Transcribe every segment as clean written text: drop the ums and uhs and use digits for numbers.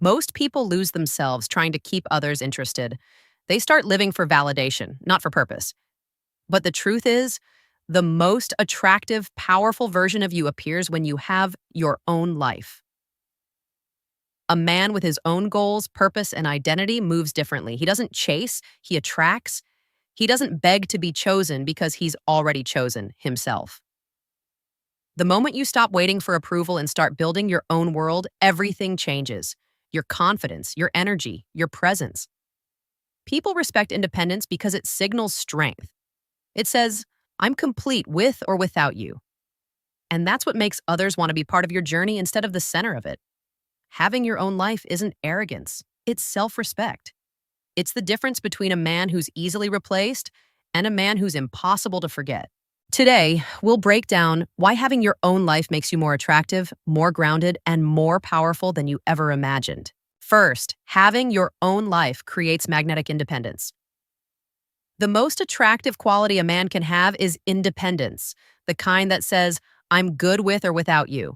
Most people lose themselves trying to keep others interested. They start living for validation, not for purpose. But the truth is, the most attractive, powerful version of you appears when you have your own life. A man with his own goals, purpose, and identity moves differently. He doesn't chase, he attracts. He doesn't beg to be chosen because he's already chosen himself. The moment you stop waiting for approval and start building your own world, everything changes. Your confidence, your energy, your presence. People respect independence because it signals strength. It says, I'm complete with or without you. And that's what makes others want to be part of your journey instead of the center of it. Having your own life isn't arrogance, it's self-respect. It's the difference between a man who's easily replaced and a man who's impossible to forget. Today, we'll break down why having your own life makes you more attractive, more grounded, and more powerful than you ever imagined. First, having your own life creates magnetic independence. The most attractive quality a man can have is independence, the kind that says, I'm good with or without you.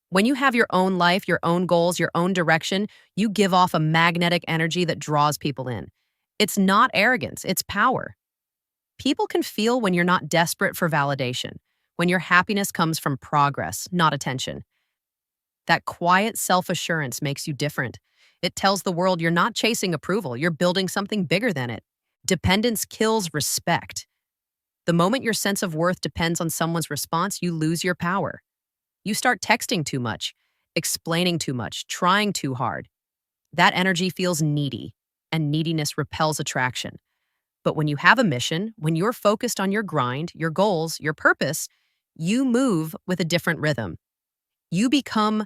When you have your own life, your own goals, your own direction, you give off a magnetic energy that draws people in. It's not arrogance, it's power. People can feel when you're not desperate for validation, when your happiness comes from progress, not attention. That quiet self-assurance makes you different. It tells the world you're not chasing approval, you're building something bigger than it. Dependence kills respect. The moment your sense of worth depends on someone's response, you lose your power. You start texting too much, explaining too much, trying too hard. That energy feels needy, and neediness repels attraction. But when you have a mission, when you're focused on your grind, your goals, your purpose, you move with a different rhythm. You become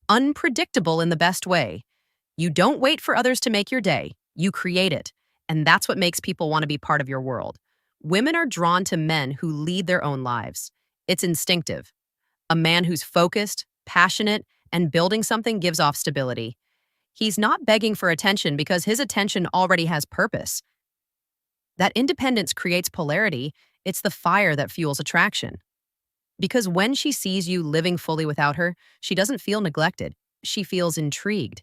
unpredictable in the best way. You don't wait for others to make your day. You create it. And that's what makes people want to be part of your world. Women are drawn to men who lead their own lives. It's instinctive. A man who's focused, passionate, and building something gives off stability. He's not begging for attention because his attention already has purpose. That independence creates polarity. It's the fire that fuels attraction. Because when she sees you living fully without her, she doesn't feel neglected. She feels intrigued.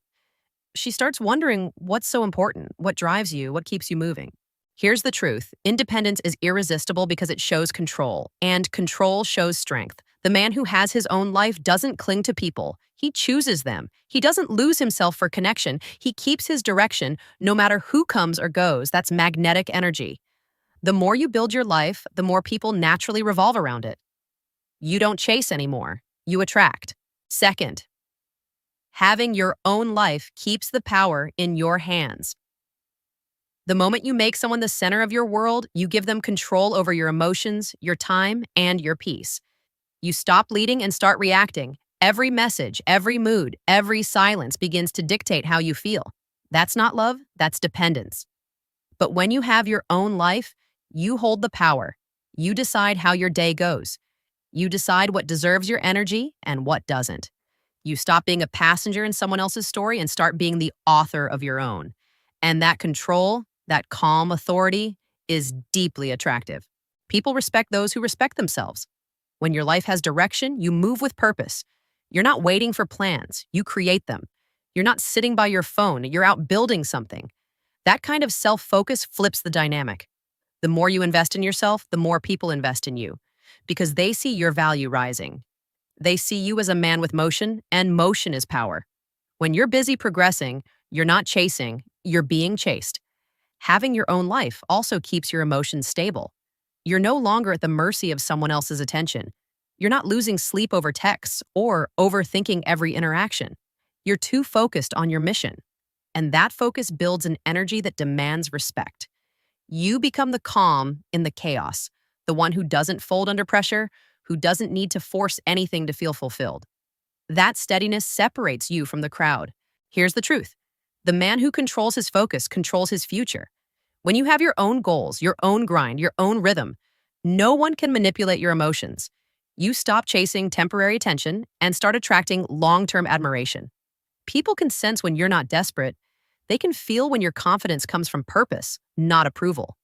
She starts wondering what's so important, what drives you, what keeps you moving. Here's the truth. Independence is irresistible because it shows control, and control shows strength. The man who has his own life doesn't cling to people. He chooses them. He doesn't lose himself for connection. He keeps his direction no matter who comes or goes. That's magnetic energy. The more you build your life, the more people naturally revolve around it. You don't chase anymore. You attract. Second, having your own life keeps the power in your hands. The moment you make someone the center of your world, you give them control over your emotions, your time, and your peace. You stop leading and start reacting. Every message, every mood, every silence begins to dictate how you feel. That's not love, that's dependence. But when you have your own life, you hold the power. You decide how your day goes. You decide what deserves your energy and what doesn't. You stop being a passenger in someone else's story and start being the author of your own. And that control, that calm authority, is deeply attractive. People respect those who respect themselves. When your life has direction, you move with purpose. You're not waiting for plans, you create them. You're not sitting by your phone, you're out building something. That kind of self-focus flips the dynamic. The more you invest in yourself, the more people invest in you, because they see your value rising. They see you as a man with motion, and motion is power. When you're busy progressing, you're not chasing, you're being chased. Having your own life also keeps your emotions stable. You're no longer at the mercy of someone else's attention. You're not losing sleep over texts or overthinking every interaction. You're too focused on your mission. And that focus builds an energy that demands respect. You become the calm in the chaos, the one who doesn't fold under pressure, who doesn't need to force anything to feel fulfilled. That steadiness separates you from the crowd. Here's the truth. The man who controls his focus controls his future. When you have your own goals, your own grind, your own rhythm, no one can manipulate your emotions. You stop chasing temporary attention and start attracting long-term admiration. People can sense when you're not desperate. They can feel when your confidence comes from purpose, not approval.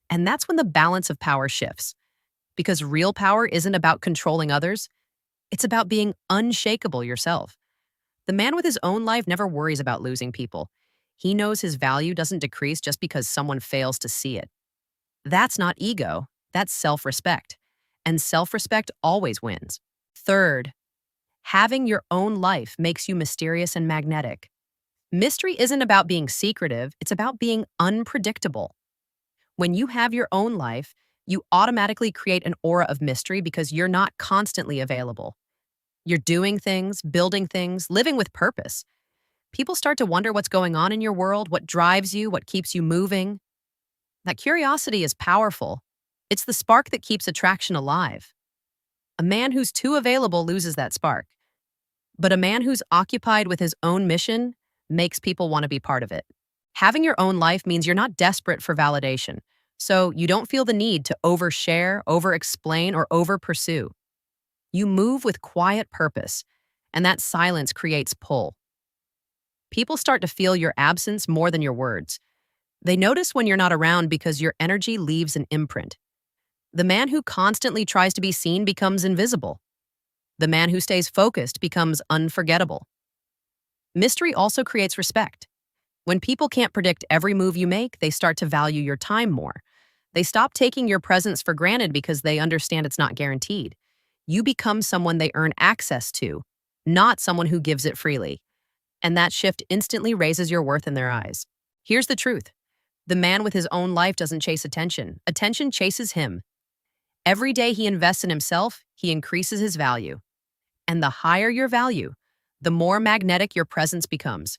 And that's when the balance of power shifts. Because real power isn't about controlling others. It's about being unshakable yourself. The man with his own life never worries about losing people. He knows his value doesn't decrease just because someone fails to see it. That's not ego, that's self respect. And self respect always wins. Third, having your own life makes you mysterious and magnetic. Mystery isn't about being secretive, it's about being unpredictable. When you have your own life, you automatically create an aura of mystery because you're not constantly available. You're doing things, building things, living with purpose. People start to wonder what's going on in your world, what drives you, what keeps you moving. That curiosity is powerful. It's the spark that keeps attraction alive. A man who's too available loses that spark. But a man who's occupied with his own mission makes people want to be part of it. Having your own life means you're not desperate for validation, so you don't feel the need to overshare, over-explain, or over-pursue. You move with quiet purpose, and that silence creates pull. People start to feel your absence more than your words. They notice when you're not around because your energy leaves an imprint. The man who constantly tries to be seen becomes invisible. The man who stays focused becomes unforgettable. Mystery also creates respect. When people can't predict every move you make, they start to value your time more. They stop taking your presence for granted because they understand it's not guaranteed. You become someone they earn access to, not someone who gives it freely. And that shift instantly raises your worth in their eyes. Here's the truth. The man with his own life doesn't chase attention. Attention chases him. Every day he invests in himself, he increases his value. And the higher your value, the more magnetic your presence becomes.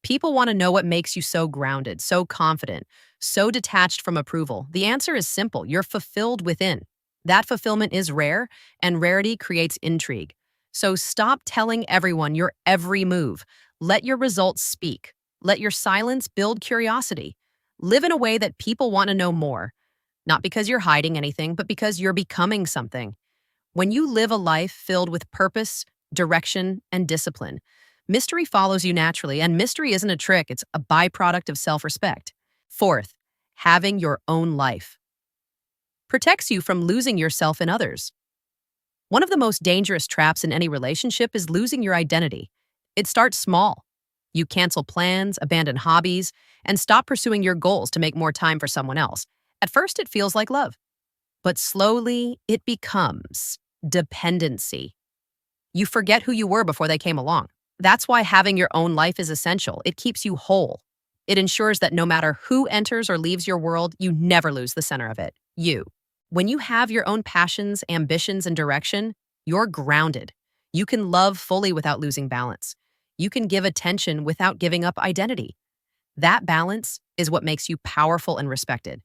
People want to know what makes you so grounded, so confident, so detached from approval. The answer is simple. You're fulfilled within. That fulfillment is rare, and rarity creates intrigue. So stop telling everyone your every move. Let your results speak. Let your silence build curiosity. Live in a way that people want to know more. Not because you're hiding anything, but because you're becoming something. When you live a life filled with purpose, direction, and discipline, mystery follows you naturally, and mystery isn't a trick, it's a byproduct of self-respect. Fourth, having your own life protects you from losing yourself in others. One of the most dangerous traps in any relationship is losing your identity. It starts small. You cancel plans, abandon hobbies, and stop pursuing your goals to make more time for someone else. At first, it feels like love, but slowly it becomes dependency. You forget who you were before they came along. That's why having your own life is essential. It keeps you whole. It ensures that no matter who enters or leaves your world, you never lose the center of it, you. When you have your own passions, ambitions, and direction, you're grounded. You can love fully without losing balance. You can give attention without giving up identity. That balance is what makes you powerful and respected.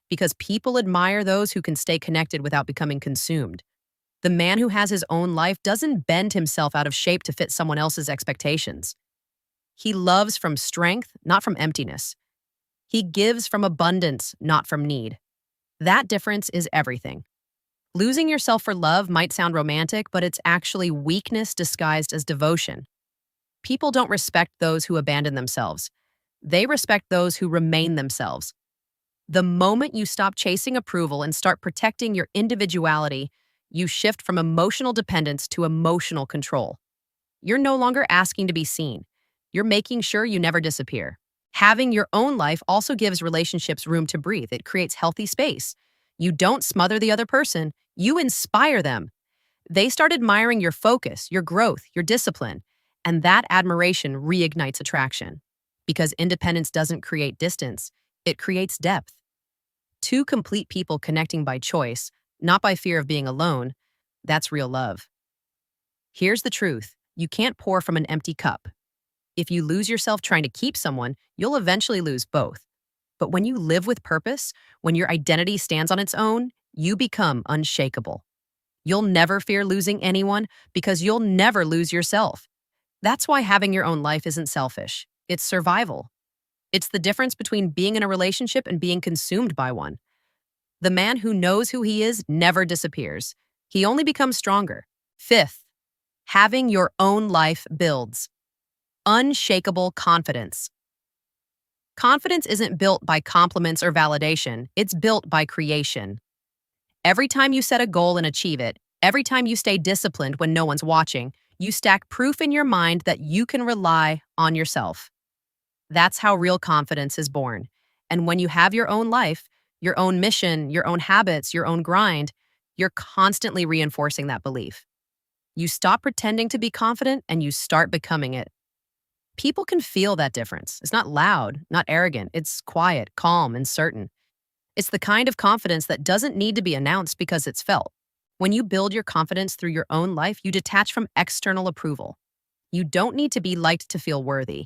Because people admire those who can stay connected without becoming consumed. The man who has his own life doesn't bend himself out of shape to fit someone else's expectations. He loves from strength, not from emptiness. He gives from abundance, not from need. That difference is everything. Losing yourself for love might sound romantic, but it's actually weakness disguised as devotion. People don't respect those who abandon themselves. They respect those who remain themselves. The moment you stop chasing approval and start protecting your individuality, you shift from emotional dependence to emotional control. You're no longer asking to be seen. You're making sure you never disappear. Having your own life also gives relationships room to breathe. It creates healthy space. You don't smother the other person. You inspire them. They start admiring your focus, your growth, your discipline, and that admiration reignites attraction. Because independence doesn't create distance, it creates depth. Two complete people connecting by choice, not by fear of being alone, that's real love. Here's the truth. You can't pour from an empty cup. If you lose yourself trying to keep someone, you'll eventually lose both. But when you live with purpose, when your identity stands on its own, you become unshakable. You'll never fear losing anyone because you'll never lose yourself. That's why having your own life isn't selfish. It's survival. It's the difference between being in a relationship and being consumed by one. The man who knows who he is never disappears. He only becomes stronger. Fifth, having your own life builds unshakable confidence. Confidence isn't built by compliments or validation. It's built by creation. Every time you set a goal and achieve it, every time you stay disciplined when no one's watching, You stack proof in your mind that you can rely on yourself. That's how real confidence is born. And when you have your own life, your own mission, your own habits, your own grind, you're constantly reinforcing that belief. You stop pretending to be confident and you start becoming it. People can feel that difference. It's not loud, not arrogant. It's quiet, calm, and certain. It's the kind of confidence that doesn't need to be announced because it's felt. When you build your confidence through your own life, you detach from external approval. You don't need to be liked to feel worthy.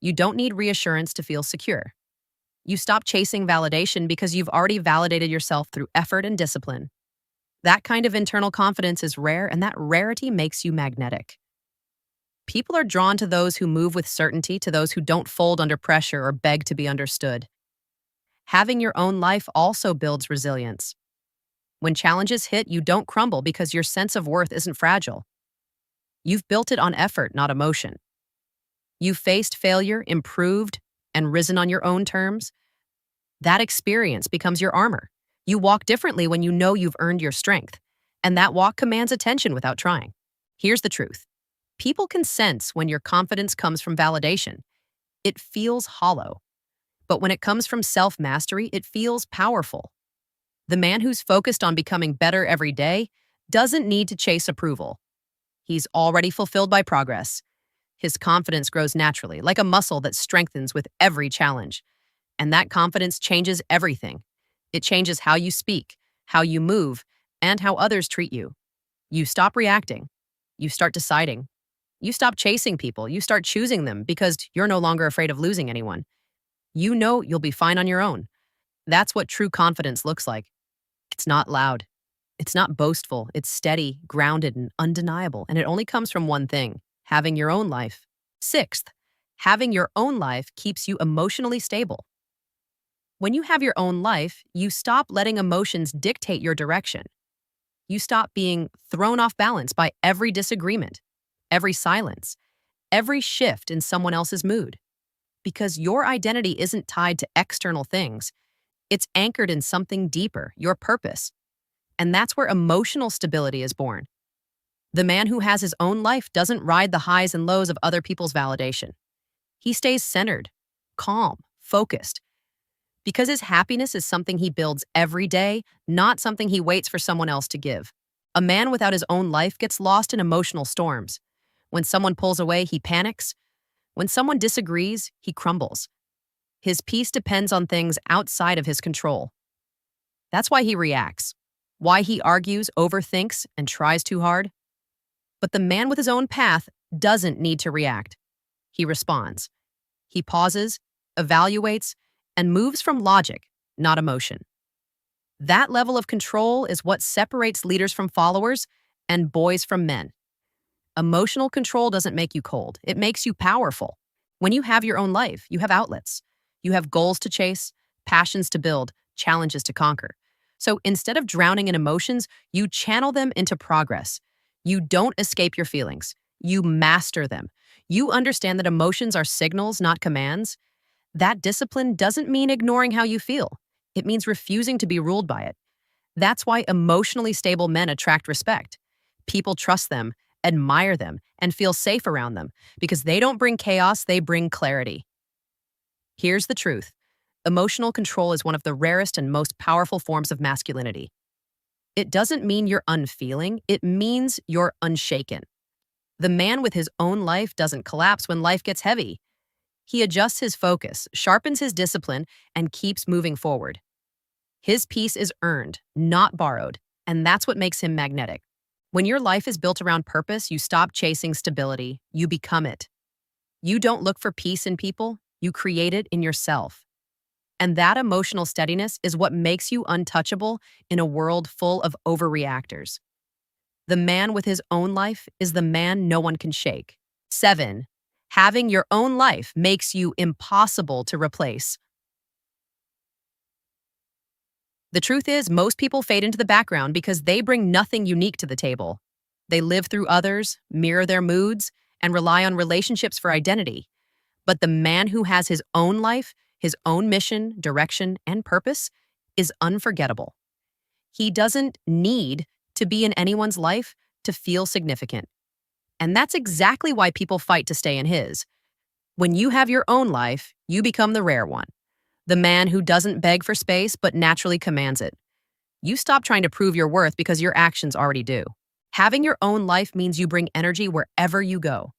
You don't need reassurance to feel secure. You stop chasing validation because you've already validated yourself through effort and discipline. That kind of internal confidence is rare, and that rarity makes you magnetic. People are drawn to those who move with certainty, to those who don't fold under pressure or beg to be understood. Having your own life also builds resilience. When challenges hit, you don't crumble because your sense of worth isn't fragile. You've built it on effort, not emotion. You've faced failure, improved, and risen on your own terms. That experience becomes your armor. You walk differently when you know you've earned your strength, and that walk commands attention without trying. Here's the truth. People can sense when your confidence comes from validation. It feels hollow. But when it comes from self-mastery, it feels powerful. The man who's focused on becoming better every day doesn't need to chase approval. He's already fulfilled by progress. His confidence grows naturally, like a muscle that strengthens with every challenge. And that confidence changes everything. It changes how you speak, how you move, and how others treat you. You stop reacting. You start deciding. You stop chasing people. You start choosing them because you're no longer afraid of losing anyone. You know you'll be fine on your own. That's what true confidence looks like. It's not loud. It's not boastful. It's steady, grounded, and undeniable. And it only comes from one thing: having your own life. Sixth, having your own life keeps you emotionally stable. When you have your own life, you stop letting emotions dictate your direction. You stop being thrown off balance by every disagreement, every silence, every shift in someone else's mood. Because your identity isn't tied to external things. It's anchored in something deeper, your purpose. And that's where emotional stability is born. The man who has his own life doesn't ride the highs and lows of other people's validation. He stays centered, calm, focused. Because his happiness is something he builds every day, not something he waits for someone else to give. A man without his own life gets lost in emotional storms. When someone pulls away, he panics. When someone disagrees, he crumbles. His peace depends on things outside of his control. That's why he reacts, why he argues, overthinks, and tries too hard. But the man with his own path doesn't need to react. He responds. He pauses, evaluates, and moves from logic, not emotion. That level of control is what separates leaders from followers and boys from men. Emotional control doesn't make you cold. It makes you powerful. When you have your own life, you have outlets. You have goals to chase, passions to build, challenges to conquer. So instead of drowning in emotions, you channel them into progress. You don't escape your feelings. You master them. You understand that emotions are signals, not commands. That discipline doesn't mean ignoring how you feel. It means refusing to be ruled by it. That's why emotionally stable men attract respect. People trust them, admire them, and feel safe around them because they don't bring chaos, they bring clarity. Here's the truth. Emotional control is one of the rarest and most powerful forms of masculinity. It doesn't mean you're unfeeling, it means you're unshaken. The man with his own life doesn't collapse when life gets heavy. He adjusts his focus, sharpens his discipline, and keeps moving forward. His peace is earned, not borrowed, and that's what makes him magnetic. When your life is built around purpose, you stop chasing stability, you become it. You don't look for peace in people, you create it in yourself. And that emotional steadiness is what makes you untouchable in a world full of overreactors. The man with his own life is the man no one can shake. 7. Having your own life makes you impossible to replace. The truth is, most people fade into the background because they bring nothing unique to the table. They live through others, mirror their moods, and rely on relationships for identity. But the man who has his own life, his own mission, direction, and purpose is unforgettable. He doesn't need to be in anyone's life to feel significant. And that's exactly why people fight to stay in his. When you have your own life, you become the rare one, the man who doesn't beg for space but naturally commands it. You stop trying to prove your worth because your actions already do. Having your own life means you bring energy wherever you go.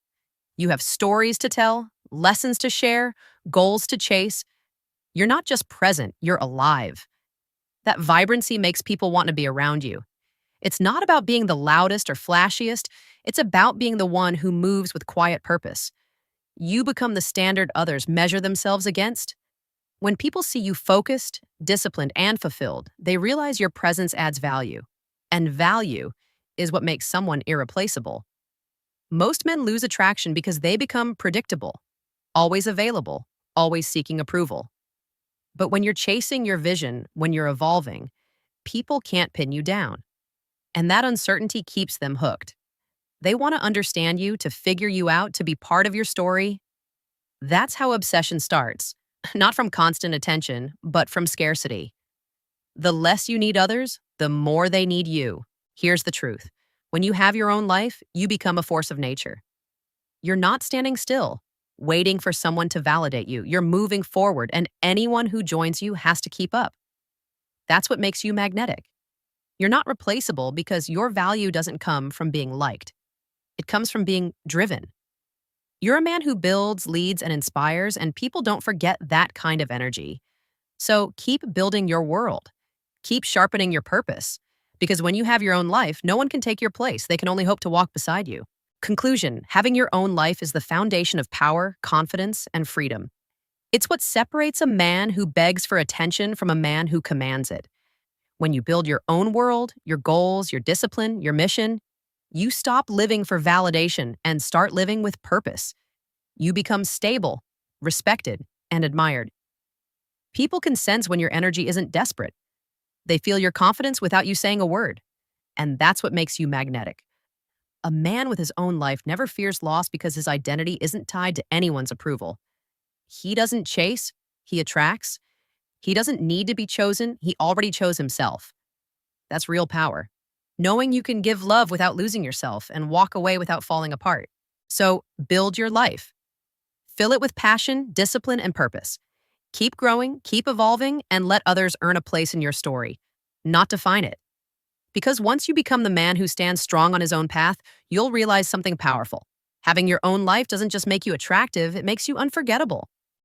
You have stories to tell, lessons to share, goals to chase. You're not just present, you're alive. That vibrancy makes people want to be around you. It's not about being the loudest or flashiest, it's about being the one who moves with quiet purpose. You become the standard others measure themselves against. When people see you focused, disciplined, and fulfilled, they realize your presence adds value. And value is what makes someone irreplaceable. Most men lose attraction because they become predictable, always available, always seeking approval. But when you're chasing your vision, when you're evolving, people can't pin you down. And that uncertainty keeps them hooked. They want to understand you, to figure you out, to be part of your story. That's how obsession starts. Not from constant attention, but from scarcity. The less you need others, the more they need you. Here's the truth. When you have your own life, you become a force of nature. You're not standing still, waiting for someone to validate you. You're moving forward, and anyone who joins you has to keep up. That's what makes you magnetic. You're not replaceable because your value doesn't come from being liked. It comes from being driven. You're a man who builds, leads, and inspires, and people don't forget that kind of energy. So keep building your world. Keep sharpening your purpose. Because when you have your own life, no one can take your place. They can only hope to walk beside you. Conclusion: having your own life is the foundation of power, confidence, and freedom. It's what separates a man who begs for attention from a man who commands it. When you build your own world, your goals, your discipline, your mission, you stop living for validation and start living with purpose. You become stable, respected, and admired. People can sense when your energy isn't desperate. They feel your confidence without you saying a word. And that's what makes you magnetic. A man with his own life never fears loss because his identity isn't tied to anyone's approval. He doesn't chase, he attracts. He doesn't need to be chosen, he already chose himself. That's real power. Knowing you can give love without losing yourself and walk away without falling apart. So build your life. Fill it with passion, discipline, and purpose. Keep growing, keep evolving, and let others earn a place in your story, not define it. Because once you become the man who stands strong on his own path, you'll realize something powerful. Having your own life doesn't just make you attractive, it makes you unforgettable.